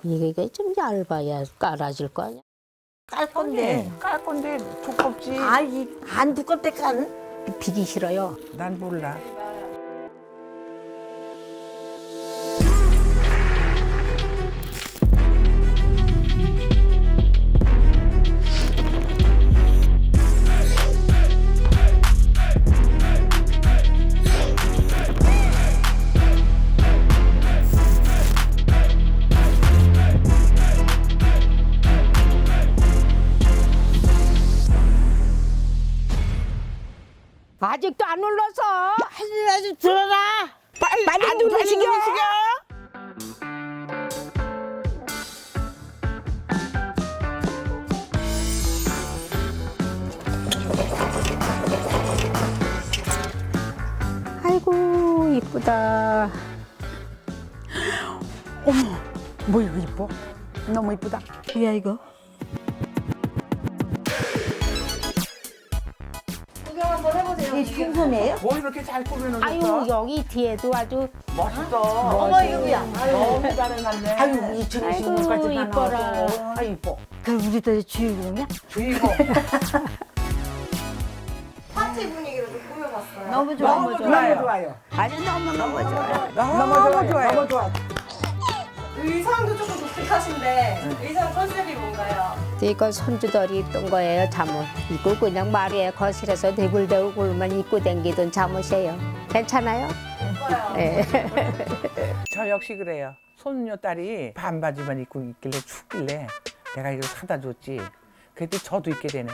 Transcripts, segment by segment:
이게 좀 얇아야 깔아질 거 아니야? 깔 건데 두껍지. 안 두껍대 깐. 비기 싫어요. 난 몰라. 아직도 안 눌렀어. 하늘아 좀 들어라. 빨리 누르시게. 아이고 이쁘다. 뭐 이거 이뻐? 너무 이쁘다. 뭐야 이거? 구경 한번 해보세요. 이게 풍선이에요? 뭐 이렇게 잘 꾸며놓았어? 아유 여기 뒤에도 아주 멋있어. 어머 이거 뭐야? 너무 잘해놨네. 아유 이 주인공까지 아이고, 다 이뻐라. 나와서. 아 이뻐. 그럼 우리 딸이 주인공이야? 주인공. 파티 분위기로 좀 꾸며봤어요. 너무 좋아. 너무 좋아요. 아니 너무 좋아. 너무 좋아요. 너무 좋아. 의상도 조금 독특하신데 의상 컨셉이 뭔가요? 이거 손주들이 입던 거예요 잠옷. 이거 그냥 말이에요. 거실에서 대굴대굴만 입고 다니던 잠옷이에요. 괜찮아요? 예뻐요. 네. 저 역시 그래요. 손녀 딸이 반바지만 입고 있길래 춥길래 내가 이거 사다 줬지. 그래도 저도 입게 되네.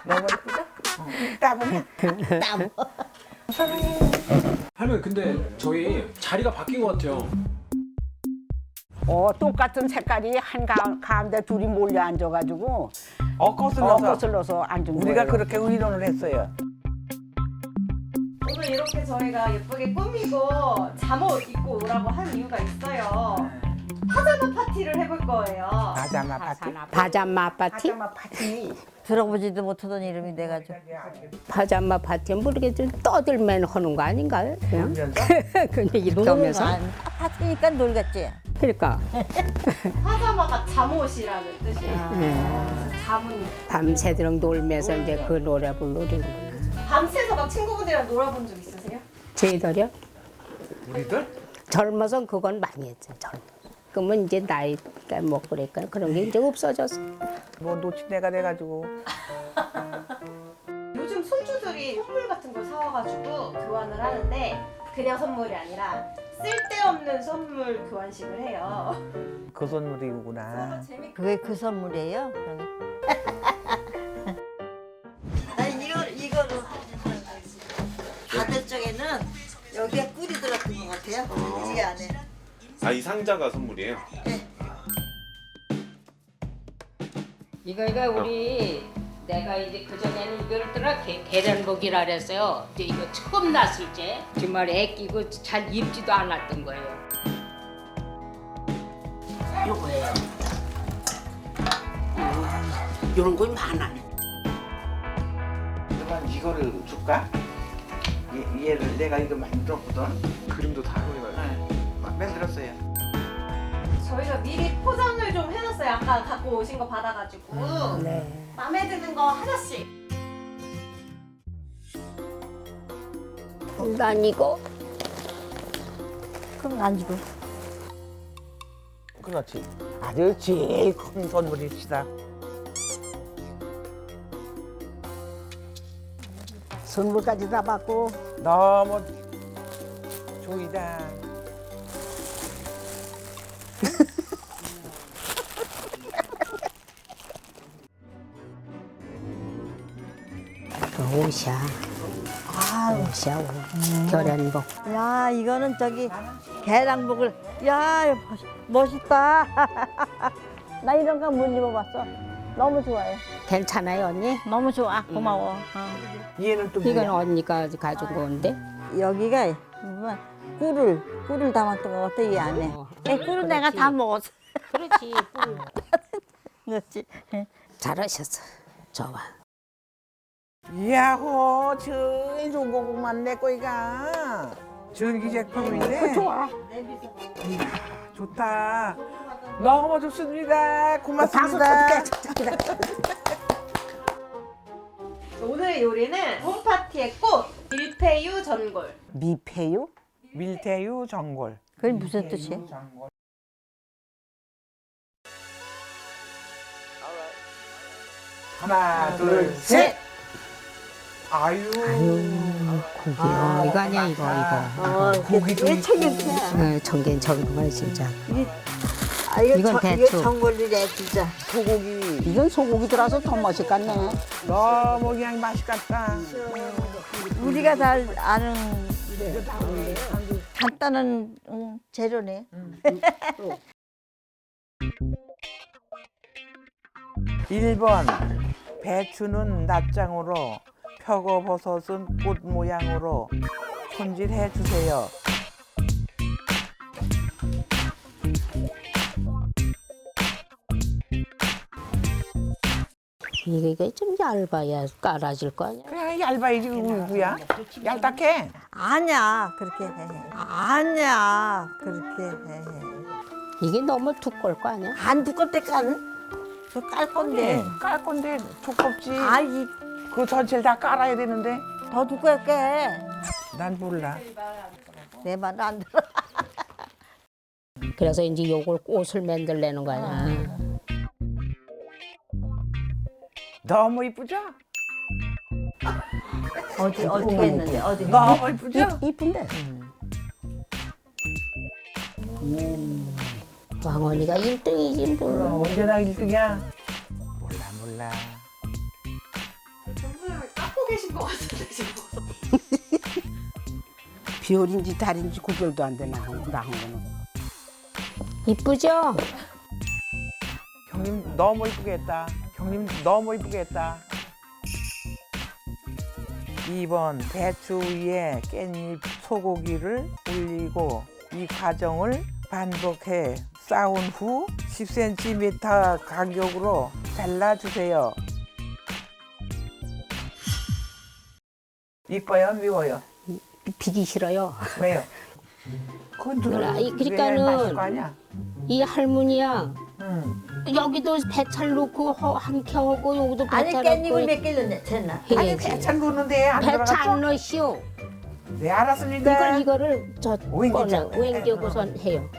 너무 예쁘다. 따보면 할머니 근데 저희 자리가 바뀐 것 같아요. 똑같은 색깔이 한 가운데 둘이 몰려 앉아가지고 거슬러서 거슬러서 앉은 우리가 거예요. 그렇게 의논을 했어요. 오늘 이렇게 저희가 예쁘게 꾸미고 잠옷 입고 오라고 한 이유가 있어요. 파자마 파티를 해볼 거예요. 파자마 파티. 파자마 파티? 파자마 파티. 들어보지도 못하던 이름이 돼가지고. 파자마 파티는 모르겠지만 떠들면 하는 거 아닌가요? 그냥? 그러면서 그냥 이렇게 노는 하면서? 거 아니- 파티니까 놀겠지. 그러니까 파자마가 잠옷이라는 뜻이에요. 그래서 잠은 밤새도록 놀면서 이제 그 노래 부르는 거야. 밤새서 막 친구분들이랑 놀아본 적 있으세요? 저희들이요? 우리들? 젊어서 그건 많이 했죠. 젊어서. 그러면 이제 나이가 뭐 그럴까 그런 게 이제 없어졌어. 뭐 놓친애가 돼가지고 요즘 손주들이 선물 같은 걸 사와가지고 교환을 하는데 그냥 선물이 아니라 쓸데없는 선물 교환식을 해요. 그 선물이구나. 재밌게 그게 그 선물이에요? 아니 이거로 반대쪽에는 여기에 꿀이 들어간 것 같아요. 이 안에. 아, 이 상자가 선물이에요? 이거 우리 내가 이제 그 전에는 이걸 뜨라 계란복이라 그랬어요. 이제 이거 처음 났을 때 정말 애 끼고 잘 입지도 않았던 거예요. 요거예요. 이런 거 많아. 그러면 이거를 줄까? 얘를 내가 이거 만들었거든. 그림도 다 할머니가. 만들었어요. 저희가 미리 포장을 좀 해놨어요. 아까 갖고 오신 거 받아가지고 네. 마음에 드는 거 하나씩. 난 이거 그럼 안 주고. 그렇지. 아주 제일 큰 선물입시다. 선물까지 다 받고 너무 좋이다. 옷이야. 옷이야 옷. 결연복. 야 이거는 저기 계란복을. 야 멋있다. 나 이런 거 못 입어봤어. 너무 좋아요. 괜찮아요 언니? 너무 좋아. 고마워. 얘는 또 이건 뭐야? 언니가 가진 건데. 여기가 뭐 꿀을 담았던 것 같아 이 안에. 꿀은 내가 다 먹었어. 그렇지. 그렇지. 잘하셨어. 좋아. 야호, 제일 좋은 거구만 내 거이가. 전기 제품인데. 좋아. 이야, 좋다. 너무 좋습니다. 고맙습니다. 오늘 요리는 홈파티의 꽃 밀푀유 전골. 미패유? 밀푀유 전골. 그게 무슨 뜻이야? 하나, 둘, 셋. 아유. 이거 아니야 이거. 고기도 이게 있고. 청경채야. 정겐 정말 진짜. 아, 이거 이건 이게 대추. 전골이래 진짜. 소고기. 이건 소고기 들어서 더 맛있겠네. 너무 그냥 맛있겠다. 우리가 잘 아는 간단한 재료네. 1번 배추는 낱장으로 표고버섯은 꽃 모양으로 손질해 주세요. 이게 좀 얇아야 깔아질 거 아니야. 그냥 얇아야지 누구야? 얇다해. 아니야 그렇게 해. 아니야 그렇게 해. 이게 너무 두꺼울 거 아니야? 안 두껍대 깔 건데. 깔 건데 두껍지. 아이 그 전체를 다 깔아야 되는데. 더 두껍게. 난 몰라. 내 말은 안 들어. 그래서 이제 요걸 꽃을 만들려는 거 아니야. 너무 이쁘죠? 어떻게 했는데 어디? 너무 이쁘죠? 이쁜데. 왕언니가 1등이지 뭐. 언제나 1등이야? 몰라. 정말 깎고 계신 것 같은데 지금. 별인지 달인지 구별도 안 돼, 나한 거는. 이쁘죠? 형님 너무 이쁘게 했다. 형님 너무 이쁘게 했다. 2번 배추 위에 깻잎 소고기를 올리고 이 과정을 반복해 쌓은 후 10cm 간격으로 잘라주세요. 이뻐요? 미워요? 비기 싫어요. 왜요? 그건 몰라. 누가 그러니까는 맛있을 거 아니야? 이 할머니야. 응. 여기도 배찰 넣고 한켜 하고 여기도 아니 배찰 깻잎을 몇 개를 냈나? 아니 해야지. 배찬 놓는데 안 배찰 들어갔어? 넣으시오. 네 알았습니다. 이거를 저 옮기자. 꺼내 옮겨고선 해요.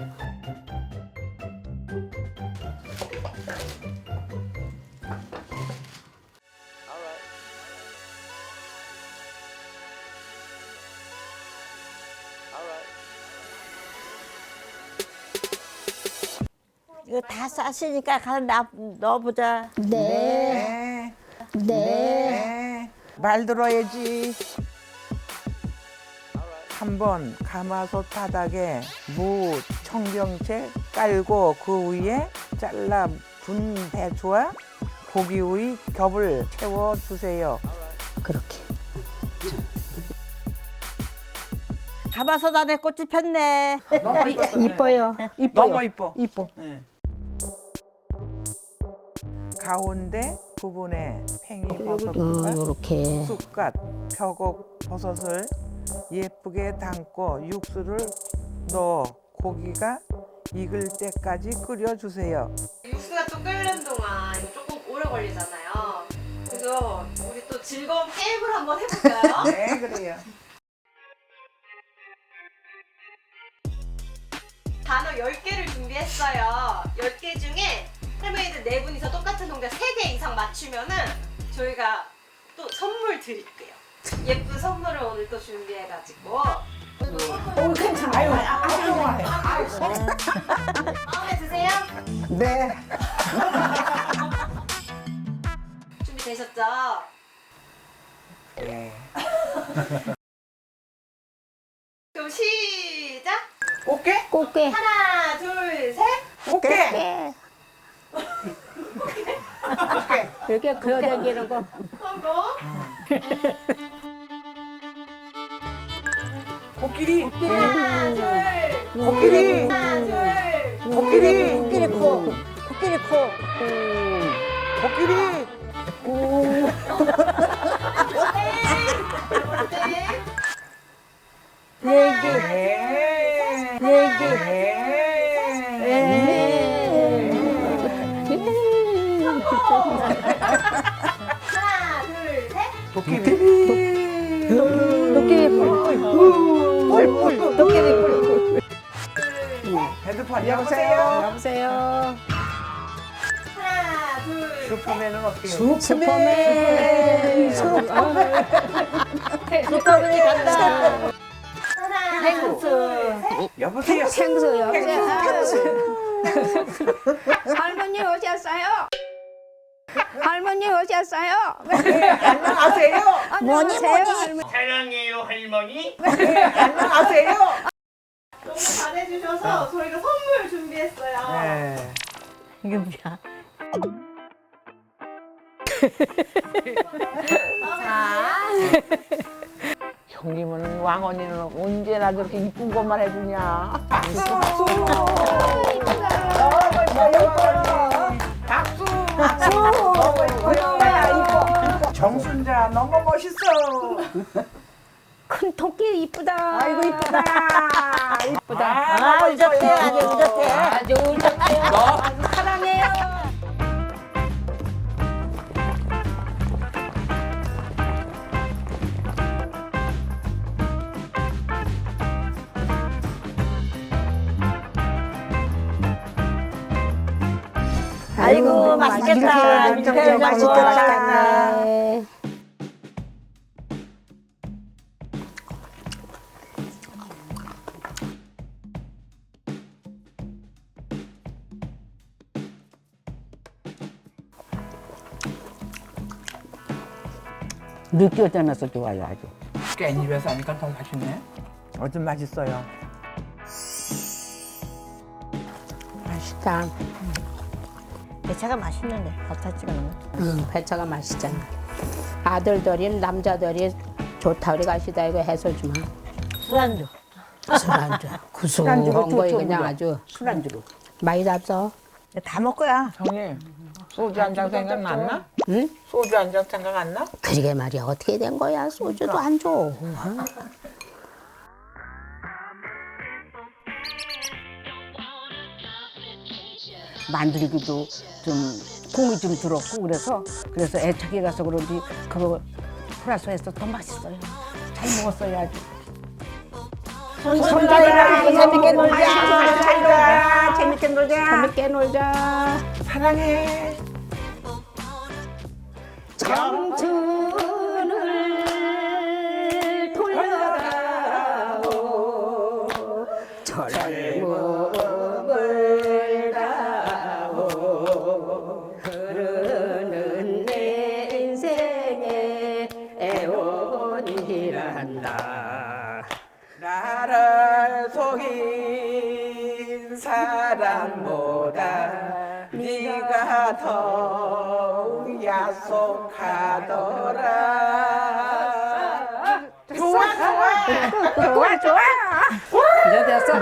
이거 다 쌌으니까 가서 넣어보자. 네. 네. 네. 말 들어야지. 3번 가마솥 바닥에 무, 청경채 깔고 그 위에 잘라 분 배추와 고기의 겹을 채워주세요. 그렇게. 가마솥 안에 꽃이 폈네. 이뻐요. 너무 이뻐. 이뻐. 가운데 부분에 팽이버섯과 요렇게. 쑥갓, 표고버섯을 예쁘게 담고 육수를 넣어 고기가 익을 때까지 끓여주세요. 육수가 또 끓는 동안 조금 오래 걸리잖아요. 그래서 우리 또 즐거운 게임을 한번 해볼까요? 네, 그래요. 단어 10개를 준비했어요. 10개 중에 할머니들 4분이서 똑같은 동작 3개 이상 맞추면은 저희가 또 선물 드릴게요. 예쁜 선물을 오늘 또 준비해가지고. 아유, 좋아해. 마음에 드세요? 네. 준비되셨죠? 네. 그럼 시작! 꽃게? 꽃게. 하나, 둘, 셋! 꽃게! 이렇게 그려다니는 거. 성공! 코끼리! 하나, 둘! 코끼리! 하나, 둘! 코끼리! 코끼리 코. 코끼리 코. 코끼리! 네. 얘기. 얘기. 하나, 둘, 셋. 도깨비 뿔. 도깨비 뿔. 핸드폰 여보세요. 여보세요. 하나, 둘, 슈퍼맨은 어떻게? 슈퍼맨. 슈퍼맨이 간다. 하나, 둘, 셋. 여보세요. 생수 여보세요. 할머니 오셨어요? 할머니 오셨어요? 안녕하세요. 뭐니 할머니. 사랑해요 할머니. 안녕하세요. 너무 잘해주셔서 저희가 선물 준비했어요. 네. 이게 뭐야? 형님은 왕언니는 언제나 저렇게 이쁜 것만 해주냐. 박수. 정순자 너무 멋있어. 큰 토끼 이쁘다. 아이고 이쁘다. 이쁘다. 아, 의젓해, 아주 의젓해. 아주 울적해요. 사랑해요. 아이고, 맛있겠다. 맛있겠다. 맛있겠다. 늦게 떠나서 좋아요 아주. 깻잎에서 하니까 더 맛있네. 어좀 맛있어요. 맛있다. 배차가 맛있는데 버타치가 너무. 배차가 맛있잖아. 아들들이 남자들이 좋다 그래 가시다 이거 해서 주면 술안주. 술안주 구수한 거 그냥 아주 술안주로. 많이 잡숴. 다 먹고야. 형님 소주 한 잔 생각 안 나? 응? 소주 한 잔 생각 안 나? 그러게 말이야 어떻게 된 거야 소주도 안 줘. 만들기도 좀 공이 좀 들었고 그래서 애착이 가서 그런지 그거 플러스해서 더 맛있어요. 잘 먹었어요 아주. 손자랑 재밌게 놀자. 재밌게 놀자. 재밌게 놀자. 사랑해. 청춘을 돌려다오 젊음을 다오 흐르는 내 인생의 애원이란다. 나를 속인 사람보다 네가 더욱 약속하더라. 좋아. 이제 됐어.